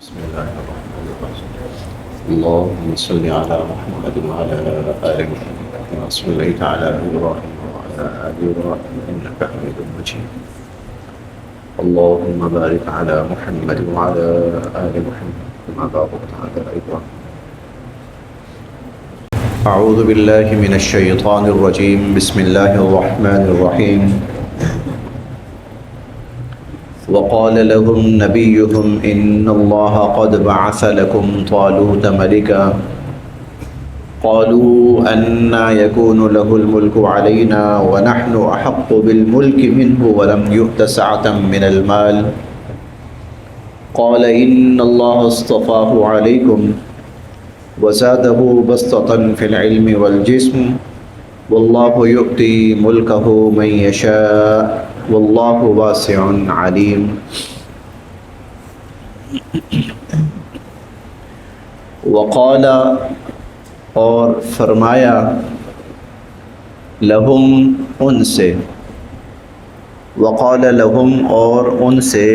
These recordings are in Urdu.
بسم الله الرحمن الرحيم اللهم صل على محمد وعلى آل محمد كما صليت على إبراهيم وعلى آل إبراهيم إنك حميد مجيد اللهم بارك على محمد وعلى آل محمد كما باركت على إبراهيم. أعوذ بالله من الشيطان الرجيم. بسم الله الرحمن الرحيم. وقال لهم نبيهم إن الله قد بعث لكم طالوت ملكا قالوا أنى يكون له الملك علينا ونحن أحق بالملك منه ولم يؤت سعة من المال قال إن الله اصطفاه عليكم وزاده بسطة في العلم والجسم والله يؤتي ملكه من يشاء واللہ واسع علیم. وقال اور فرمایا لہم ان سے، وقال لہم اور ان سے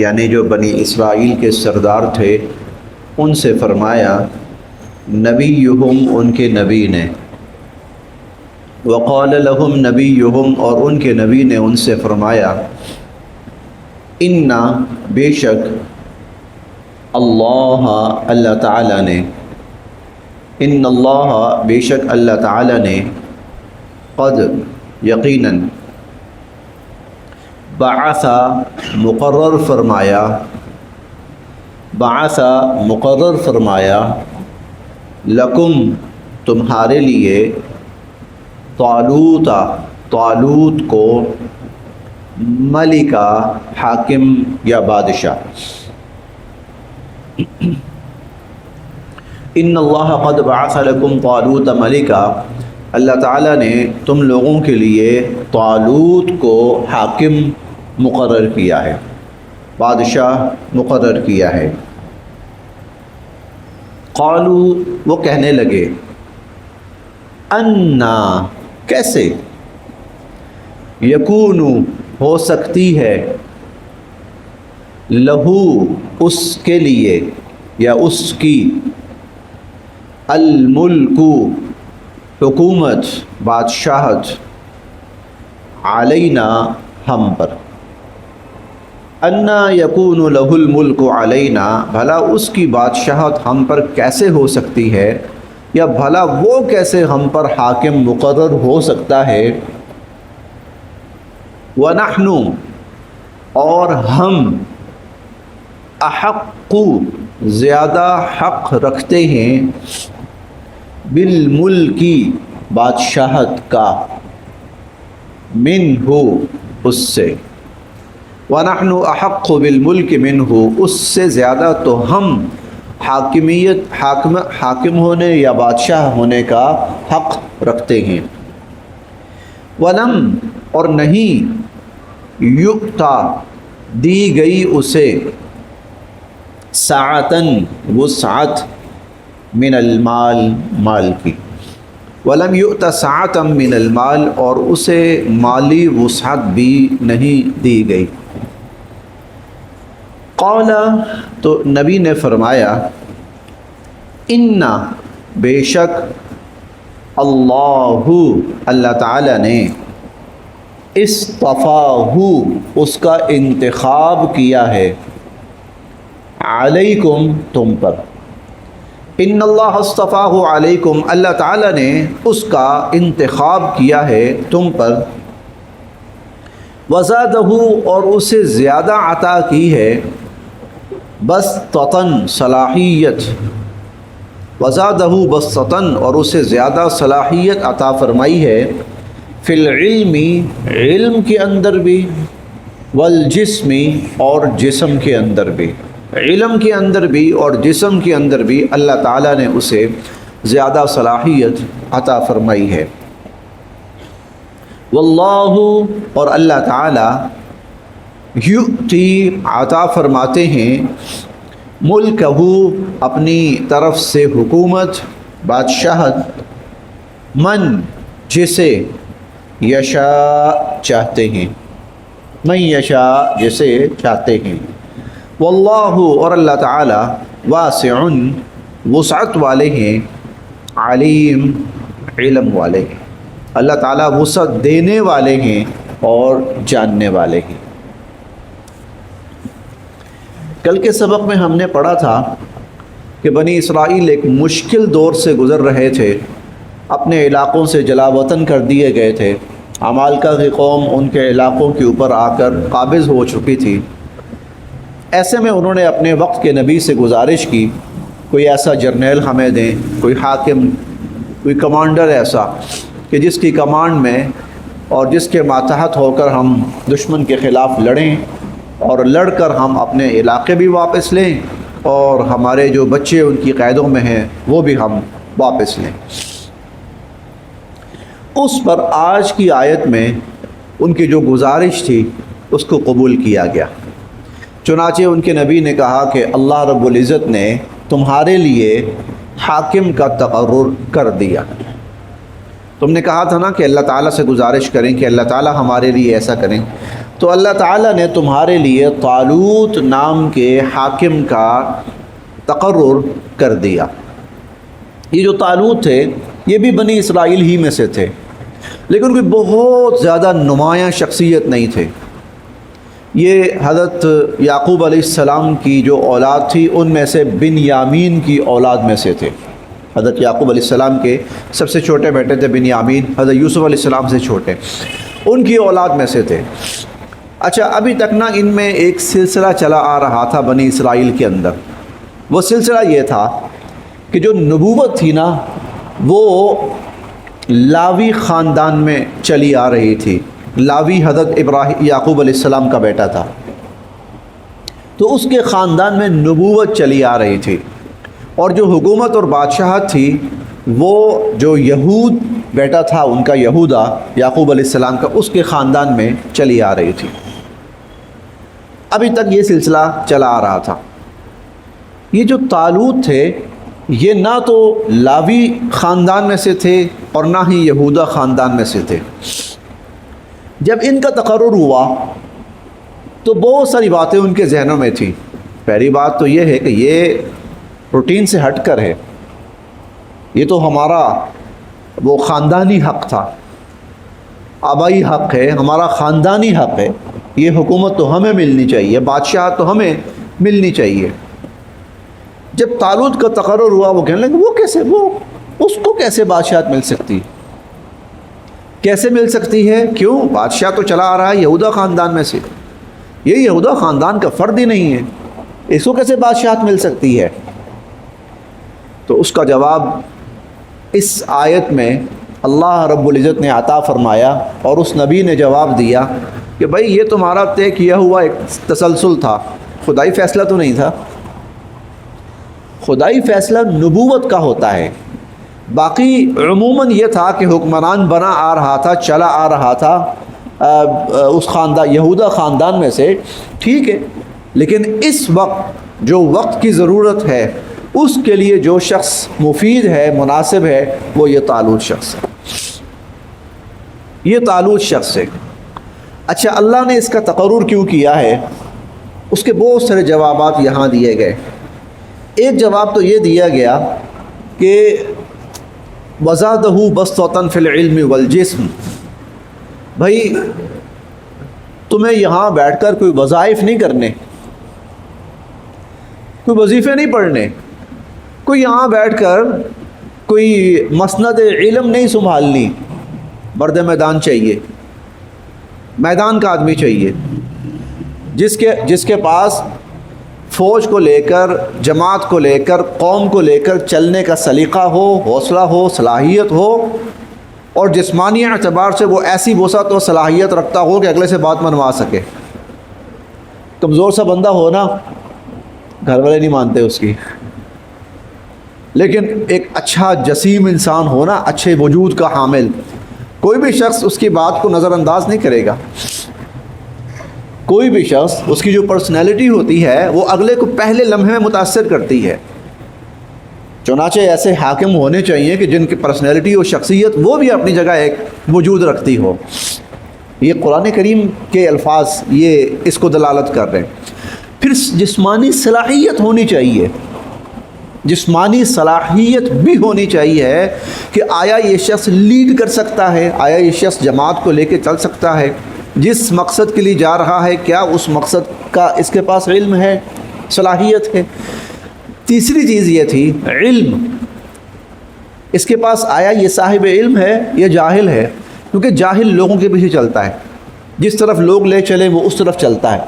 یعنی جو بنی اسرائیل کے سردار تھے ان سے فرمایا، نبیہم ان کے نبی نے، وقال لهم نبیہم اور ان کے نبی نے ان سے فرمایا، انا بے شک اللہ تعالیٰ نے، ان اللہ بے شک اللہ تعالیٰ نے، قد یقیناً، بعث مقرر فرمایا، بعث مقرر فرمایا، لکم تمہارے لیے، طالوت کو، ملکہ حاکم یا بادشاہ. ان اللہ قد بعث لکم طالوت ملکہ، اللہ تعالیٰ نے تم لوگوں کے لیے طالوت کو حاکم مقرر کیا ہے، بادشاہ مقرر کیا ہے. قالوا وہ کہنے لگے، انا کیسے، یکون ہو سکتی ہے، لہو اس کے لیے یا اس کی، الملک حکومت بادشاہت، علینا ہم پر. انا یکون لہ الملک علینا بھلا اس کی بادشاہت ہم پر کیسے ہو سکتی ہے، یا بھلا وہ کیسے ہم پر حاکم مقرر ہو سکتا ہے. وَنَحْنُ اور ہم، احق زیادہ حق رکھتے ہیں، بالملکی بادشاہت کا، منہ اس سے. وَنَحْنُ احق بالملک منہ اس سے زیادہ تو ہم حاکمیت حاکم ہونے یا بادشاہ ہونے کا حق رکھتے ہیں. ولم اور نہیں، یؤتا دی گئی اسے، سعتن وسعت، من المال مال کی. ولم یؤتا سعتا من المال اور اسے مالی وسعت بھی نہیں دی گئی. قال تو نبی نے فرمایا، انا بے شک اللہ تعالیٰ نے، اصطفاہ اس کا انتخاب کیا ہے، علیکم تم پر. ان اللہ اصطفاہ علیکم اللہ تعالیٰ نے اس کا انتخاب کیا ہے تم پر. وزادہ اور اسے زیادہ عطا کی ہے، بسطتاً صلاحیت، وزادہ بسطتاً اور اسے زیادہ صلاحیت عطا فرمائی ہے، فی العلم علم کے اندر بھی، والجسم اور جسم کے اندر بھی، علم کے اندر بھی اور جسم کے اندر بھی اللہ تعالیٰ نے اسے زیادہ صلاحیت عطا فرمائی ہے. واللہ اور اللہ تعالیٰ، یؤتی عطا فرماتے ہیں، ملکہ اپنی طرف سے حکومت بادشاہت، من جسے، یشاء چاہتے ہیں، من یشاء جسے چاہتے ہیں، واللہ اور اللہ تعالی واسع وسعت والے ہیں، علیم علم والے ہیں، اللہ تعالیٰ وسعت دینے والے ہیں اور جاننے والے ہیں۔ کل کے سبق میں ہم نے پڑھا تھا کہ بنی اسرائیل ایک مشکل دور سے گزر رہے تھے، اپنے علاقوں سے جلا وطن کر دیے گئے تھے، عمالقہ کی قوم ان کے علاقوں کے اوپر آ کر قابض ہو چکی تھی۔ ایسے میں انہوں نے اپنے وقت کے نبی سے گزارش کی، کوئی ایسا جرنیل ہمیں دیں، کوئی حاکم، کوئی کمانڈر ایسا کہ جس کی کمانڈ میں اور جس کے ماتحت ہو کر ہم دشمن کے خلاف لڑیں اور لڑ کر ہم اپنے علاقے بھی واپس لیں اور ہمارے جو بچے ان کی قیدوں میں ہیں وہ بھی ہم واپس لیں۔ اس پر آج کی آیت میں ان کی جو گزارش تھی اس کو قبول کیا گیا۔ چنانچہ ان کے نبی نے کہا کہ اللہ رب العزت نے تمہارے لیے حاکم کا تقرر کر دیا۔ تم نے کہا تھا نا کہ اللہ تعالیٰ سے گزارش کریں کہ اللہ تعالیٰ ہمارے لیے ایسا کریں، تو اللہ تعالیٰ نے تمہارے لیے طالوت نام کے حاکم کا تقرر کر دیا۔ یہ جو طالوت تھے یہ بھی بنی اسرائیل ہی میں سے تھے، لیکن کوئی بہت زیادہ نمایاں شخصیت نہیں تھے۔ یہ حضرت یعقوب علیہ السلام کی جو اولاد تھی ان میں سے بنیامین کی اولاد میں سے تھے۔ حضرت یعقوب علیہ السلام کے سب سے چھوٹے بیٹے تھے بنیامین، حضرت یوسف علیہ السلام سے چھوٹے، ان کی اولاد میں سے تھے۔ اچھا، ابھی تک نا ان میں ایک سلسلہ چلا آ رہا تھا بنی اسرائیل کے اندر۔ وہ سلسلہ یہ تھا کہ جو نبوت تھی نا وہ لاوی خاندان میں چلی آ رہی تھی۔ لاوی حضرت یعقوب علیہ السلام کا بیٹا تھا، تو اس کے خاندان میں نبوت چلی آ رہی تھی، اور جو حکومت اور بادشاہت تھی وہ جو یہود بیٹا تھا ان کا، یہودا یعقوب علیہ السلام کا، اس کے خاندان میں چلی آ رہی تھی۔ ابھی تک یہ سلسلہ چلا آ رہا تھا۔ یہ جو طالوت تھے یہ نہ تو لاوی خاندان میں سے تھے اور نہ ہی یہودا خاندان میں سے تھے۔ جب ان کا تقرر ہوا تو بہت ساری باتیں ان کے ذہنوں میں تھیں۔ پہلی بات تو یہ ہے کہ یہ روٹین سے ہٹ کر ہے، یہ تو ہمارا وہ خاندانی حق تھا، آبائی حق ہے، ہمارا خاندانی حق ہے، یہ حکومت تو ہمیں ملنی چاہیے، بادشاہت تو ہمیں ملنی چاہیے۔ جب طالوت کا تقرر ہوا وہ کہنے لگے وہ کیسے، وہ اس کو کیسے بادشاہت مل سکتی، کیسے مل سکتی ہے؟ کیوں؟ بادشاہ تو چلا آ رہا ہے یہودا خاندان میں سے، یہ یہودا خاندان کا فرد ہی نہیں ہے، اس کو کیسے بادشاہت مل سکتی ہے؟ تو اس کا جواب اس آیت میں اللہ رب العزت نے عطا فرمایا، اور اس نبی نے جواب دیا کہ بھائی یہ تمہارا طے کیا ہوا ایک تسلسل تھا، خدائی فیصلہ تو نہیں تھا۔ خدائی فیصلہ نبوت کا ہوتا ہے، باقی عموماً یہ تھا کہ حکمران بنا آ رہا تھا، چلا آ رہا تھا اس خاندان یہودا خاندان میں سے، ٹھیک ہے، لیکن اس وقت جو وقت کی ضرورت ہے اس کے لیے جو شخص مفید ہے، مناسب ہے، وہ یہ طالوت شخص ہے، یہ طالوت شخص ہے۔ اچھا، اللہ نے اس کا تقرر کیوں کیا ہے؟ اس کے بہت سارے جوابات یہاں دیے گئے۔ ایک جواب تو یہ دیا گیا کہ وزادہ بسطۃ فی العلم والجسم، بھائی تمہیں یہاں بیٹھ کر کوئی وظائف نہیں کرنے، کوئی وظیفے نہیں پڑھنے، کوئی یہاں بیٹھ کر کوئی مسند علم نہیں سنبھالنی، مرد میدان چاہیے، میدان کا آدمی چاہیے، جس کے پاس فوج کو لے کر، جماعت کو لے کر، قوم کو لے کر چلنے کا سلیقہ ہو، حوصلہ ہو، صلاحیت ہو، اور جسمانی اعتبار سے وہ ایسی وسعت اور صلاحیت رکھتا ہو کہ اگلے سے بات منوا سکے۔ کمزور سا بندہ ہو نا، گھر والے نہیں مانتے اس کی، لیکن ایک اچھا جسیم انسان ہو نا، اچھے وجود کا حامل، کوئی بھی شخص اس کی بات کو نظر انداز نہیں کرے گا۔ کوئی بھی شخص، اس کی جو پرسنالٹی ہوتی ہے وہ اگلے کو پہلے لمحے میں متاثر کرتی ہے۔ چنانچہ ایسے حاکم ہونے چاہیے کہ جن کی پرسنالٹی اور شخصیت وہ بھی اپنی جگہ ایک وجود رکھتی ہو۔ یہ قرآن کریم کے الفاظ یہ اس کو دلالت کر رہے ہیں۔ پھر جسمانی صلاحیت ہونی چاہیے، جسمانی صلاحیت بھی ہونی چاہیے کہ آیا یہ شخص لیڈ کر سکتا ہے، آیا یہ شخص جماعت کو لے کے چل سکتا ہے، جس مقصد کے لیے جا رہا ہے کیا اس مقصد کا اس کے پاس علم ہے، صلاحیت ہے۔ تیسری چیز یہ تھی علم، اس کے پاس آیا یہ صاحب علم ہے یا جاہل ہے، کیونکہ جاہل لوگوں کے پیچھے چلتا ہے، جس طرف لوگ لے چلیں وہ اس طرف چلتا ہے۔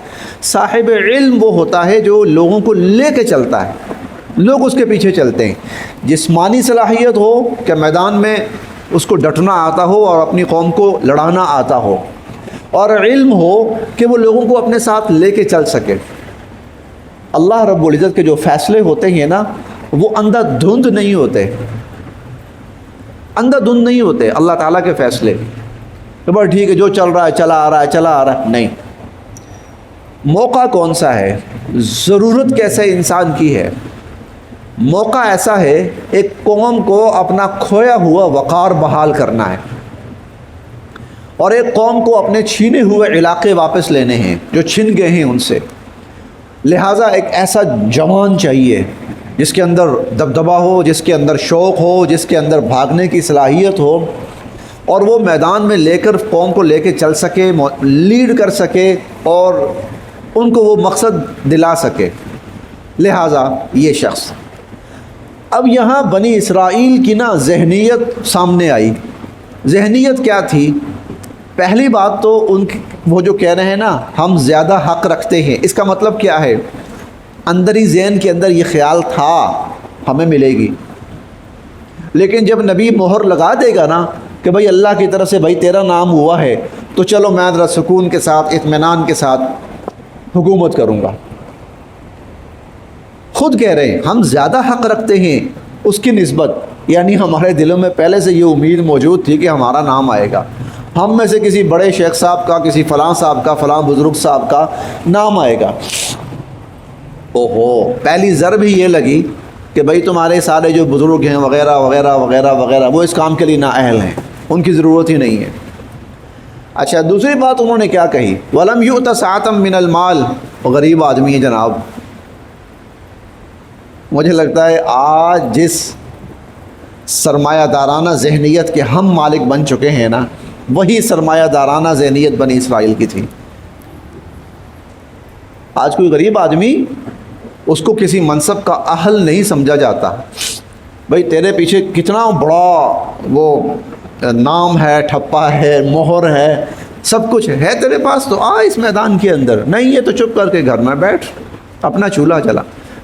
صاحب علم وہ ہوتا ہے جو لوگوں کو لے کے چلتا ہے، لوگ اس کے پیچھے چلتے ہیں۔ جسمانی صلاحیت ہو کہ میدان میں اس کو ڈٹنا آتا ہو اور اپنی قوم کو لڑانا آتا ہو، اور علم ہو کہ وہ لوگوں کو اپنے ساتھ لے کے چل سکے۔ اللہ رب العزت کے جو فیصلے ہوتے ہیں نا وہ اندھا دھند نہیں ہوتے، اندھا دھند نہیں ہوتے اللہ تعالیٰ کے فیصلے کہ بس ٹھیک ہے جو چل رہا ہے چلا آ رہا ہے چلا آ رہا ہے، نہیں۔ موقع کون سا ہے، ضرورت کیسے انسان کی ہے؟ موقع ایسا ہے ایک قوم کو اپنا کھویا ہوا وقار بحال کرنا ہے، اور ایک قوم کو اپنے چھینے ہوئے علاقے واپس لینے ہیں جو چھن گئے ہیں ان سے۔ لہٰذا ایک ایسا جوان چاہیے جس کے اندر دبدبہ ہو، جس کے اندر شوق ہو، جس کے اندر بھاگنے کی صلاحیت ہو، اور وہ میدان میں لے کر قوم کو لے کے چل سکے، لیڈ کر سکے اور ان کو وہ مقصد دلا سکے۔ لہٰذا یہ شخص، اب یہاں بنی اسرائیل کی نا ذہنیت سامنے آئی۔ ذہنیت کیا تھی؟ پہلی بات تو ان کی وہ جو کہہ رہے ہیں نا ہم زیادہ حق رکھتے ہیں، اس کا مطلب کیا ہے؟ اندری ذہن کے اندر یہ خیال تھا ہمیں ملے گی، لیکن جب نبی مہر لگا دے گا نا کہ بھائی اللہ کی طرف سے بھائی تیرا نام ہوا ہے تو چلو میں ذرا سکون کے ساتھ اطمینان کے ساتھ حکومت کروں گا۔ خود کہہ رہے ہیں ہم زیادہ حق رکھتے ہیں اس کی نسبت، یعنی ہمارے دلوں میں پہلے سے یہ امید موجود تھی کہ ہمارا نام آئے گا، ہم میں سے کسی بڑے شیخ صاحب کا، کسی فلاں صاحب کا، فلاں بزرگ صاحب کا نام آئے گا۔ اوہو، پہلی ضرب ہی یہ لگی کہ بھائی تمہارے سارے جو بزرگ ہیں وغیرہ وغیرہ وغیرہ وغیرہ وہ اس کام کے لیے نااہل ہیں، ان کی ضرورت ہی نہیں ہے۔ اچھا، دوسری بات انہوں نے کیا کہی؟ وَلَمْ يُؤْتَ سَعَةً مِّنَ الْمَالِ، وہ غریب آدمی ہے جناب۔ مجھے لگتا ہے آج جس سرمایہ دارانہ ذہنیت کے ہم مالک بن چکے ہیں نا، وہی سرمایہ دارانہ ذہنیت بنی اسرائیل کی تھی۔ آج کوئی غریب آدمی اس کو کسی منصب کا اہل نہیں سمجھا جاتا۔ بھائی تیرے پیچھے کتنا بڑا وہ نام ہے، ٹھپا ہے، مہر ہے، سب کچھ ہے تیرے پاس، تو آ اس میدان کے اندر۔ نہیں ہے تو چپ کر کے گھر میں بیٹھ، اپنا چولہا جلا۔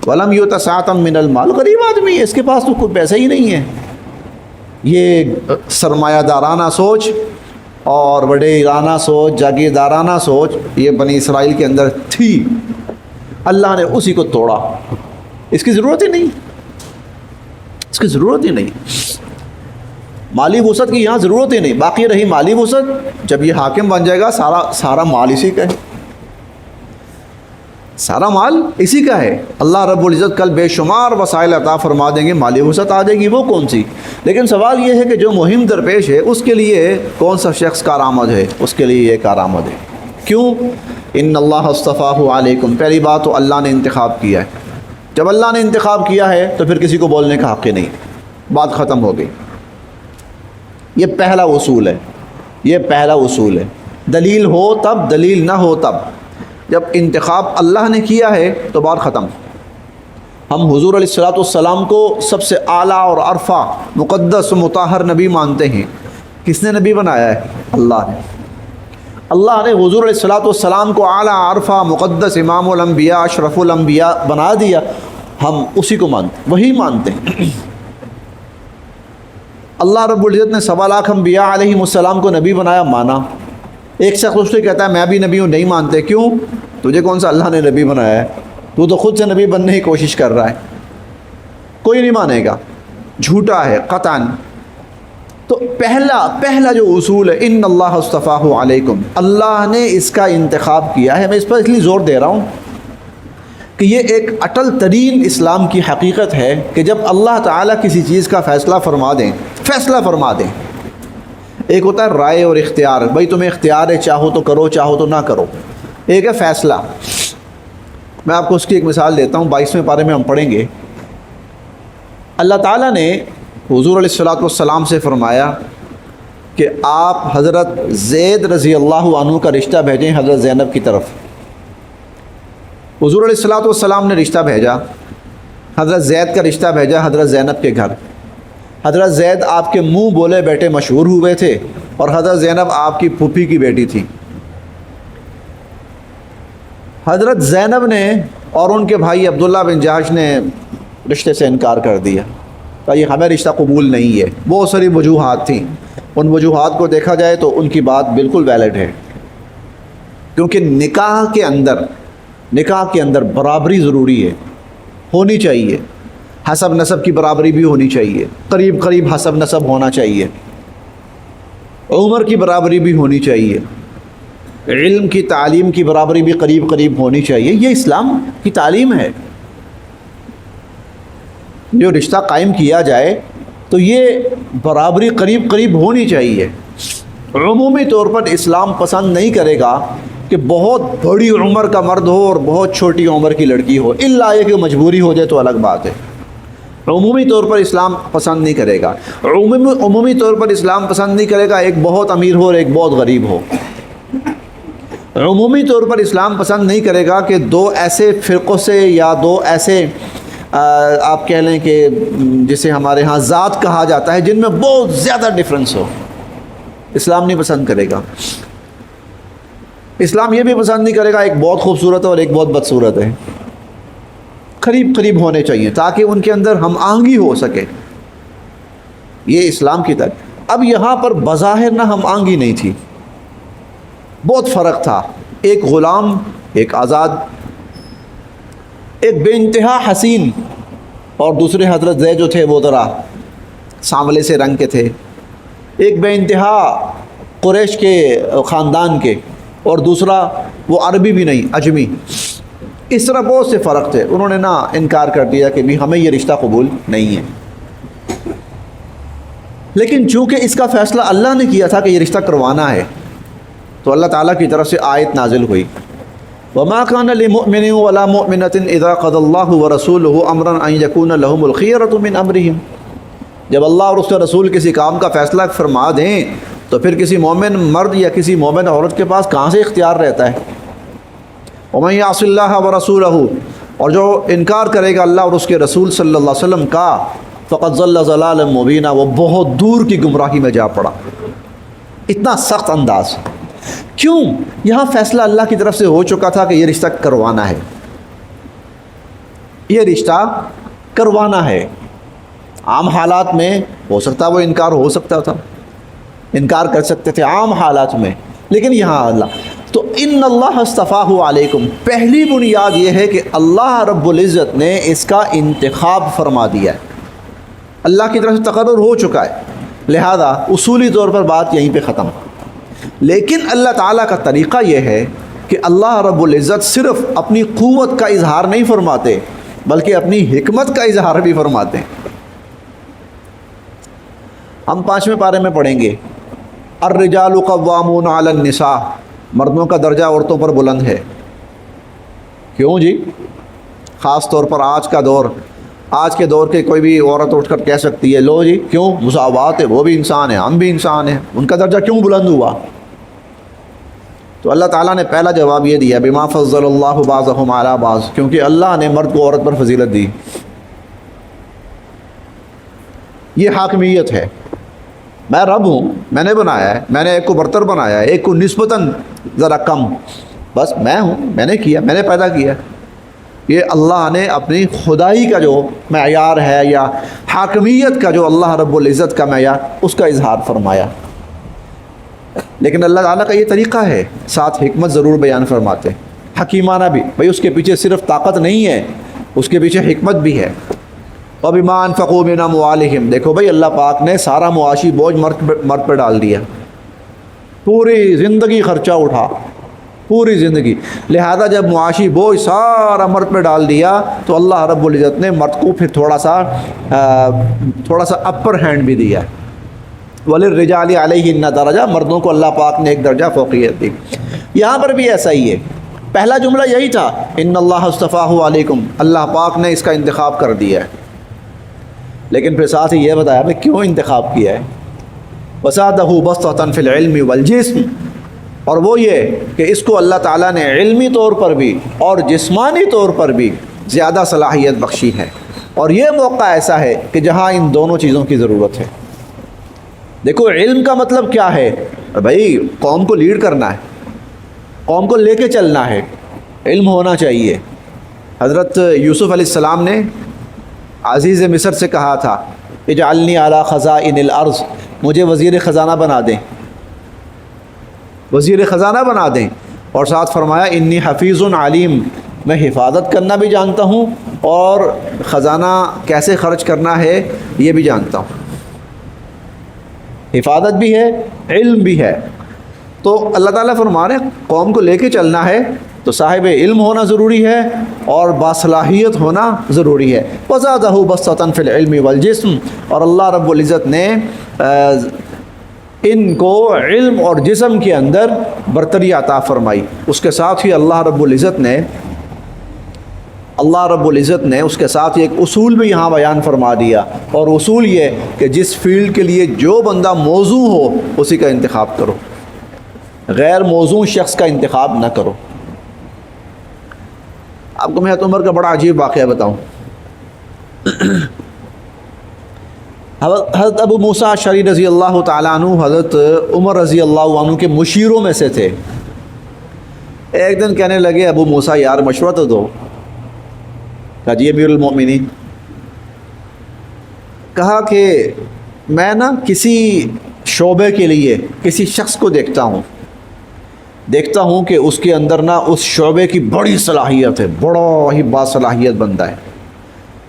وَلَمْ يُؤْتَ سَعَةً مِّنَ الْمَالِ، غریب آدمی ہے، اس کے پاس تو کوئی پیسہ ہی نہیں ہے۔ یہ سرمایہ دارانہ سوچ اور وڈیرانہ سوچ، جاگیردارانہ سوچ یہ بنی اسرائیل کے اندر تھی، اللہ نے اسی کو توڑا۔ اس کی ضرورت ہی نہیں، اس کی ضرورت ہی نہیں، مالی وسعت کی یہاں ضرورت ہی نہیں۔ باقی رہی مالی وسعت، جب یہ حاکم بن جائے گا سارا مال اسی کا ہے، سارا مال اسی کا ہے۔ اللہ رب العزت کل بے شمار وسائل عطا فرما دیں گے، مالی وسعت آ جائے گی، وہ کون سی؟ لیکن سوال یہ ہے کہ جو مہم درپیش ہے اس کے لیے کون سا شخص کارآمد ہے؟ اس کے لیے یہ کارآمد ہے۔ کیوں؟ ان اللہ اصطفاہ علیکم، پہلی بات تو اللہ نے انتخاب کیا ہے۔ جب اللہ نے انتخاب کیا ہے تو پھر کسی کو بولنے کا حق ہی نہیں، بات ختم ہو گئی۔ یہ پہلا اصول ہے، یہ پہلا اصول ہے۔ دلیل ہو تب، دلیل نہ ہو تب۔ جب انتخاب اللہ نے کیا ہے تو بات ختم۔ ہم حضور علیہ الصلوۃ والسلام کو سب سے اعلیٰ اور عرفہ مقدس و مطہر نبی مانتے ہیں۔ کس نے نبی بنایا ہے؟ اللہ نے۔ اللہ نے حضور علیہ الصلوۃ والسلام کو اعلیٰ عرفہ مقدس امام الانبیاء اشرف الانبیاء بنا دیا، ہم اسی کو مانتے، وہی مانتے ہیں۔ اللہ رب العزت نے 1.25 لاکھ انبیاء علیہم السلام کو نبی بنایا، مانا۔ ایک شخص اس سے کہتا ہے میں بھی نبی ہوں، نہیں مانتے۔ کیوں؟ تجھے کون سا اللہ نے نبی بنایا ہے؟ تو خود سے نبی بننے کی کوشش کر رہا ہے۔ کوئی نہیں مانے گا، جھوٹا ہے قطعاً۔ تو پہلا جو اصول ہے ان اللہ اصطفاہ علیکم، اللہ نے اس کا انتخاب کیا ہے۔ میں اس پر اس لیے زور دے رہا ہوں کہ یہ ایک اٹل ترین اسلام کی حقیقت ہے کہ جب اللہ تعالیٰ کسی چیز کا فیصلہ فرما دیں، ایک ہوتا ہے رائے اور اختیار، بھائی تمہیں اختیار ہے، چاہو تو کرو، چاہو تو نہ کرو۔ ایک ہے فیصلہ، میں آپ کو اس کی ایک مثال دیتا ہوں، 22ویں پارے میں ہم پڑھیں گے۔ اللہ تعالیٰ نے حضور علیہ الصلوۃ والسلام سے فرمایا کہ آپ حضرت زید رضی اللہ عنہ کا رشتہ بھیجیں حضرت زینب کی طرف۔ حضور علیہ الصلوۃ والسلام نے رشتہ بھیجا، حضرت زید کا رشتہ بھیجا حضرت زینب کے گھر۔ حضرت زید آپ کے منہ بولے بیٹے مشہور ہوئے تھے، اور حضرت زینب آپ کی پھوپھی کی بیٹی تھی۔ حضرت زینب نے اور ان کے بھائی عبداللہ بن جہش نے رشتے سے انکار کر دیا کہ یہ ہمیں رشتہ قبول نہیں ہے۔ بہت ساری وجوہات تھیں، ان وجوہات کو دیکھا جائے تو ان کی بات بالکل ویلڈ ہے، کیونکہ نکاح کے اندر برابری ضروری ہے، ہونی چاہیے۔ حسب نسب کی برابری بھی ہونی چاہیے، قریب حسب نسب ہونا چاہیے، عمر کی برابری بھی ہونی چاہیے، علم کی تعلیم کی برابری بھی قریب ہونی چاہیے۔ یہ اسلام کی تعلیم ہے۔ جو رشتہ قائم کیا جائے تو یہ برابری قریب ہونی چاہیے۔ عمومی طور پر اسلام پسند نہیں کرے گا کہ بہت بڑی عمر کا مرد ہو اور بہت چھوٹی عمر کی لڑکی ہو، الا یہ کہ مجبوری ہو جائے تو الگ بات ہے۔ عمومی طور پر اسلام پسند نہیں کرے گا۔ عمومی طور پر اسلام پسند نہیں کرے گا ایک بہت امیر ہو اور ایک بہت غریب ہو۔ عمومی طور پر اسلام پسند نہیں کرے گا کہ دو ایسے فرقوں سے یا دو ایسے آپ کہہ لیں کہ جسے ہمارے ہاں ذات کہا جاتا ہے جن میں بہت زیادہ ڈفرنس ہو، اسلام نہیں پسند کرے گا۔ اسلام یہ بھی پسند نہیں کرے گا ایک بہت خوبصورت ہے اور ایک بہت بدصورت ہے۔ قریب ہونے چاہیے تاکہ ان کے اندر ہم آہنگی ہو سکے، یہ اسلام کی طرف۔ اب یہاں پر بظاہر نہ ہم آہنگی نہیں تھی، بہت فرق تھا، ایک غلام ایک آزاد، ایک بے انتہا حسین اور دوسرے حضرت زید جو تھے وہ ذرا سانولے سے رنگ کے تھے، ایک بے انتہا قریش کے خاندان کے اور دوسرا وہ عربی بھی نہیں اجمی۔ اس طرح بہت سے فرق تھے، انہوں نے نہ انکار کر دیا کہ بھی ہمیں یہ رشتہ قبول نہیں ہے۔ لیکن چونکہ اس کا فیصلہ اللہ نے کیا تھا کہ یہ رشتہ کروانا ہے، تو اللہ تعالیٰ کی طرف سے آیت نازل ہوئی، وَمَا كَانَ لِمُؤْمِنٍ وَلَا مُؤْمِنَةٍ إِذَا قَضَى اللَّهُ وَرَسُولُهُ أَمْرًا أَن يَكُونَ لَهُمُ الْخِيَرَةُ مِنْ أَمْرِهِمْ۔ جب اللہ اور اس کے رسول کسی کام کا فیصلہ فرما دیں تو پھر کسی مومن مرد یا کسی مومن عورت کے پاس کہاں سے اختیار رہتا ہے۔ وَمَن يَعْصِ اللَّهَ وَرَسُولَهُ، اور جو انکار کرے گا اللہ اور اس کے رسول صلی اللہ علیہ وسلم کا، فَقَدْ ضَلَّ ضَلَالًا مُبِينًا، وہ بہت دور کی گمراہی میں جا پڑا۔ اتنا سخت انداز کیوں؟ یہاں فیصلہ اللہ کی طرف سے ہو چکا تھا کہ یہ رشتہ کروانا ہے، یہ رشتہ کروانا ہے۔ عام حالات میں ہو سکتا وہ انکار ہو سکتا تھا، انکار کر سکتے تھے عام حالات میں، لیکن یہاں اللہ تو ان اللہ اصطفاہ علیکم، پہلی بنیاد یہ ہے کہ اللہ رب العزت نے اس کا انتخاب فرما دیا ہے، اللہ کی طرف سے تقرر ہو چکا ہے، لہذا اصولی طور پر بات یہیں پہ ختم۔ لیکن اللہ تعالیٰ کا طریقہ یہ ہے کہ اللہ رب العزت صرف اپنی قوت کا اظہار نہیں فرماتے بلکہ اپنی حکمت کا اظہار بھی فرماتے ہیں۔ ہم 5ویں پارے میں پڑھیں گے، الرجال قوامون علی النساء، مردوں کا درجہ عورتوں پر بلند ہے۔ کیوں جی؟ خاص طور پر آج کے دور کے کوئی بھی عورت اٹھ کر کہہ سکتی ہے لو جی کیوں مساوات ہے، وہ بھی انسان ہے ہم بھی انسان ہیں، ان کا درجہ کیوں بلند ہوا؟ تو اللہ تعالیٰ نے پہلا جواب یہ دیا، بما فضل اللہ بعضهم علی بعض، کیونکہ اللہ نے مرد کو عورت پر فضیلت دی۔ یہ حاکمیت ہے، میں رب ہوں، میں نے بنایا ہے، میں نے ایک کو برتر بنایا ہے، ایک کو نسبتاً ذرا کم، بس میں ہوں، میں نے کیا، میں نے پیدا کیا۔ یہ اللہ نے اپنی خدائی کا جو معیار ہے یا حاکمیت کا جو اللہ رب العزت کا معیار، اس کا اظہار فرمایا۔ لیکن اللہ تعالیٰ کا یہ طریقہ ہے، ساتھ حکمت ضرور بیان فرماتے، حکیمانہ بھی، بھئی اس کے پیچھے صرف طاقت نہیں ہے، اس کے پیچھے حکمت بھی ہے۔ وَبِمَا أَنفَقُوا مِنْ أَمْوَالِهِمْ، دیکھو بھئی اللہ پاک نے سارا معاشی بوجھ مرد پہ ڈال دیا، پوری زندگی خرچہ اٹھا، پوری زندگی، لہذا جب معاشی بوجھ سارا مرد پہ ڈال دیا تو اللہ رب العزت نے مرد کو پھر تھوڑا سا اپر ہینڈ بھی دیا، وَلِلرِّجَالِ عَلَيْهِنَّ دَرَجَةٌ، مردوں کو اللہ پاک نے ایک درجہ فوقیت دی۔ یہاں پر بھی ایسا ہی ہے، پہلا جملہ یہی تھا ان اللہ اصطفاہ علیکم، اللہ پاک نے اس کا انتخاب کر دیا ہے، لیکن پھر ساتھ ہی یہ بتایا بھائی کیوں انتخاب کیا ہے. وزادہ بسطۃ فی العلم والجسم، اور وہ یہ کہ اس کو اللہ تعالیٰ نے علمی طور پر بھی اور جسمانی طور پر بھی زیادہ صلاحیت بخشی ہے. اور یہ موقع ایسا ہے کہ جہاں ان دونوں چیزوں کی ضرورت ہے. دیکھو علم کا مطلب کیا ہے بھائی، قوم کو لیڈ کرنا ہے، قوم کو لے کے چلنا ہے، علم ہونا چاہیے. حضرت یوسف علیہ السلام نے عزیز مصر سے کہا تھا اجعلنی علی خزائن الارض، مجھے وزیر خزانہ بنا دیں، وزیر خزانہ بنا دیں. اور ساتھ فرمایا انی حفیظ علیم، میں حفاظت کرنا بھی جانتا ہوں اور خزانہ کیسے خرچ کرنا ہے یہ بھی جانتا ہوں. حفاظت بھی ہے، علم بھی ہے. تو اللہ تعالیٰ فرما رہے ہیں قوم کو لے کے چلنا ہے تو صاحب علم ہونا ضروری ہے اور باصلاحیت ہونا ضروری ہے. وزادہ بسطۃ فی العلم والجسم، اور اللہ رب العزت نے ان کو علم اور جسم کے اندر برتری عطا فرمائی. اس کے ساتھ ہی اللہ رب العزت نے اس کے ساتھ ایک اصول بھی یہاں بیان فرما دیا، اور اصول یہ کہ جس فیلڈ کے لیے جو بندہ موزوں ہو اسی کا انتخاب کرو، غیر موزوں شخص کا انتخاب نہ کرو. آپ کو میں حضرت عمر کا بڑا عجیب واقعہ بتاؤں. حضرت ابو موسیٰ اشعری رضی اللہ تعالیٰ عنہ حضرت عمر رضی اللہ عنہ کے مشیروں میں سے تھے. ایک دن کہنے لگے ابو موسیٰ یار مشورہ تو دو. کہا جی امیر المؤمنین. کہا کہ میں نا کسی شعبے کے لیے کسی شخص کو دیکھتا ہوں کہ اس کے اندر نا اس شعبے کی بڑی صلاحیت ہے، بڑا ہی باصلاحیت بندہ ہے.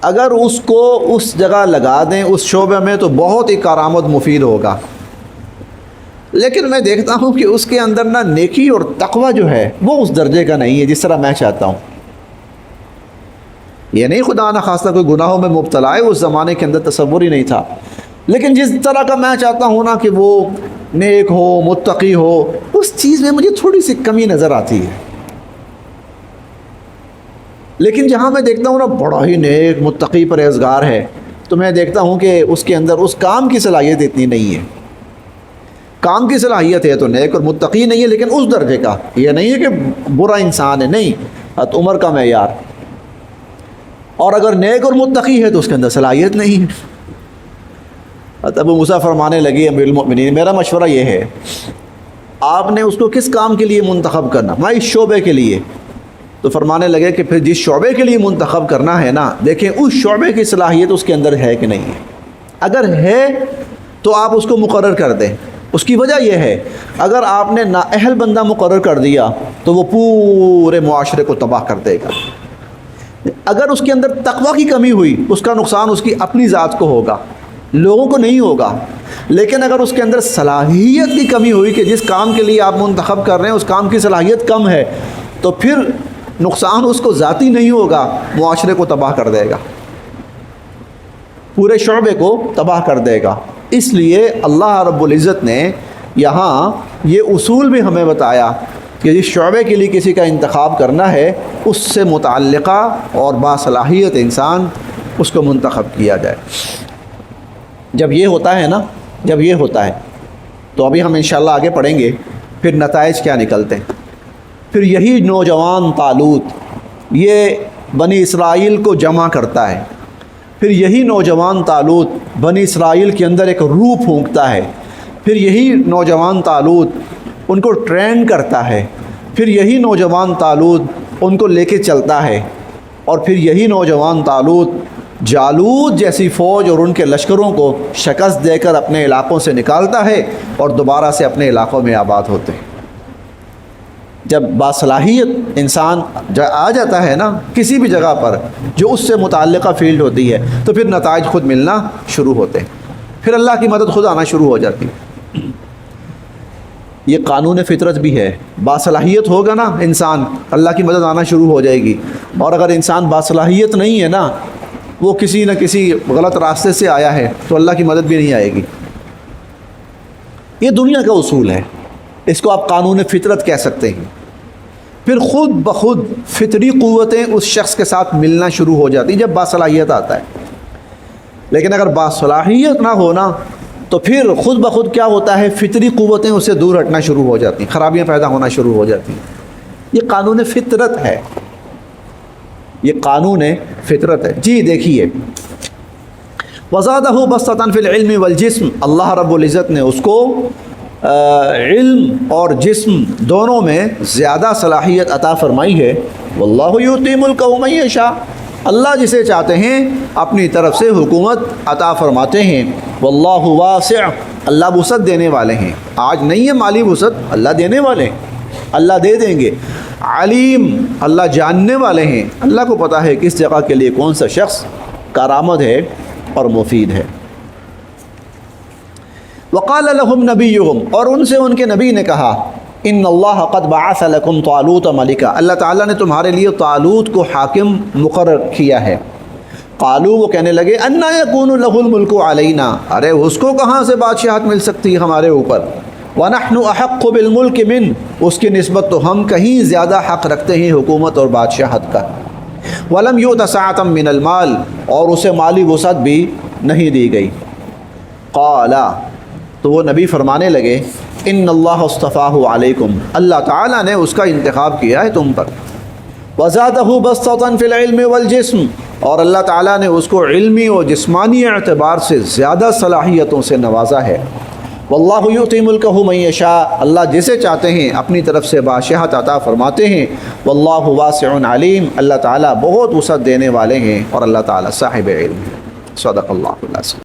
اگر اس کو اس جگہ لگا دیں اس شعبے میں تو بہت ہی کارآمد مفید ہوگا. لیکن میں دیکھتا ہوں کہ اس کے اندر نا نیکی اور تقوی جو ہے وہ اس درجے کا نہیں ہے جس طرح میں چاہتا ہوں. یہ نہیں خدا نہ خواستہ کوئی گناہوں میں مبتلا ہے، اس زمانے کے اندر تصور ہی نہیں تھا، لیکن جس طرح کا میں چاہتا ہوں نا کہ وہ نیک ہو، متقی ہو، اس چیز میں مجھے تھوڑی سی کمی نظر آتی ہے. لیکن جہاں میں دیکھتا ہوں نا بڑا ہی نیک متقی پرہیزگار ہے تو میں دیکھتا ہوں کہ اس کے اندر اس کام کی صلاحیت اتنی نہیں ہے. کام کی صلاحیت ہے تو نیک اور متقی نہیں ہے، لیکن اس درجے کا یہ نہیں ہے کہ برا انسان ہے، نہیں. حضرت عمر کا معیار. اور اگر نیک اور متقی ہے تو اس کے اندر صلاحیت نہیں ہے. ابو موسیٰ فرمانے لگے امیر المؤمنین میرا مشورہ یہ ہے آپ نے اس کو کس کام کے لیے منتخب کرنا؟ میں اس شعبے کے لیے. تو فرمانے لگے کہ پھر جس شعبے کے لیے منتخب کرنا ہے نا دیکھیں اس شعبے کی صلاحیت اس کے اندر ہے کہ نہیں ہے. اگر ہے تو آپ اس کو مقرر کر دیں. اس کی وجہ یہ ہے اگر آپ نے نااہل بندہ مقرر کر دیا تو وہ پورے معاشرے کو تباہ کر دے گا. اگر اس کے اندر تقوی کی کمی ہوئی اس کا نقصان اس کی اپنی ذات کو ہوگا، لوگوں کو نہیں ہوگا. لیکن اگر اس کے اندر صلاحیت کی کمی ہوئی کہ جس کام کے لیے آپ منتخب کر رہے ہیں اس کام کی صلاحیت کم ہے تو پھر نقصان اس کو ذاتی نہیں ہوگا، معاشرے کو تباہ کر دے گا، پورے شعبے کو تباہ کر دے گا. اس لیے اللہ رب العزت نے یہاں یہ اصول بھی ہمیں بتایا کہ جس شعبے کے لیے کسی کا انتخاب کرنا ہے اس سے متعلقہ اور باصلاحیت انسان اس کو منتخب کیا جائے. جب یہ ہوتا ہے تو ابھی ہم انشاءاللہ آگے پڑھیں گے پھر نتائج کیا نکلتے ہیں. پھر یہی نوجوان طالوت یہ بنی اسرائیل کو جمع کرتا ہے. پھر یہی نوجوان طالوت بنی اسرائیل کے اندر ایک روح پھونکتا ہے. پھر یہی نوجوان طالوت ان کو ٹرین کرتا ہے. پھر یہی نوجوان طالوت ان کو لے کے چلتا ہے. اور پھر یہی نوجوان طالوت جالوت جیسی فوج اور ان کے لشکروں کو شکست دے کر اپنے علاقوں سے نکالتا ہے اور دوبارہ سے اپنے علاقوں میں آباد ہوتے ہیں. جب باصلاحیت انسان آ جاتا ہے نا کسی بھی جگہ پر جو اس سے متعلقہ فیلڈ ہوتی ہے تو پھر نتائج خود ملنا شروع ہوتے ہیں، پھر اللہ کی مدد خود آنا شروع ہو جاتی. یہ قانون فطرت بھی ہے. باصلاحیت ہوگا نا انسان اللہ کی مدد آنا شروع ہو جائے گی. اور اگر انسان باصلاحیت نہیں ہے نا وہ کسی نہ کسی غلط راستے سے آیا ہے تو اللہ کی مدد بھی نہیں آئے گی. یہ دنیا کا اصول ہے، اس کو آپ قانون فطرت کہہ سکتے ہیں. پھر خود بخود فطری قوتیں اس شخص کے ساتھ ملنا شروع ہو جاتی جب باصلاحیت آتا ہے. لیکن اگر باصلاحیت نہ ہونا تو پھر خود بخود کیا ہوتا ہے، فطری قوتیں اسے دور ہٹنا شروع ہو جاتی ہیں، خرابیاں پیدا ہونا شروع ہو جاتی ہیں. یہ قانون فطرت ہے، یہ قانون فطرت ہے. جی دیکھیے، وزادہ بسطۃ فی العلم والجسم، اللہ رب العزت نے اس کو علم اور جسم دونوں میں زیادہ صلاحیت عطا فرمائی ہے. واللہ یؤتی ملکہ من یشاء، اللہ جسے چاہتے ہیں اپنی طرف سے حکومت عطا فرماتے ہیں. واللہ واسع، اللہ وسعت دینے والے ہیں. آج نہیں ہے مالی وسعت، اللہ دینے والے ہیں، اللہ دے دیں گے. علیم، اللہ جاننے والے ہیں، اللہ کو پتہ ہے کس جگہ کے لیے کون سا شخص کارآمد ہے اور مفید ہے. وقال لهم نبیہم، اور ان سے ان کے نبی نے کہا، ان اللہ قد بعث لکم طالوت ملکا، اللہ تعالیٰ نے تمہارے لیے طالوت کو حاکم مقرر کیا ہے. قالوا، وہ کہنے لگے، انا یکون لہ الملک علینا، ارے اس کو کہاں سے بادشاہت مل سکتی ہے ہمارے اوپر. ونحن احق بالملک من، اس کی نسبت تو ہم کہیں زیادہ حق رکھتے ہیں حکومت اور بادشاہت کا. ولم یؤت سعۃ من المال، اور اسے مالی وسعت بھی نہیں دی گئی. قال، تو وہ نبی فرمانے لگے، ان اللہ اصطفاہ علیکم، اللہ تعالیٰ نے اس کا انتخاب کیا ہے تم پر. وزادہ بسطۃ فی العلم والجسم، اور اللہ تعالیٰ نے اس کو علمی اور جسمانی اعتبار سے زیادہ صلاحیتوں سے نوازا ہے. واللہ یؤتی ملکہ من یشاء، اللہ جسے چاہتے ہیں اپنی طرف سے بادشاہت عطا فرماتے ہیں. واللہ واسع علیم، اللہ تعالیٰ بہت وسعت دینے والے ہیں اور اللہ تعالیٰ صاحب علم ہے. صدق اللہ العظیم.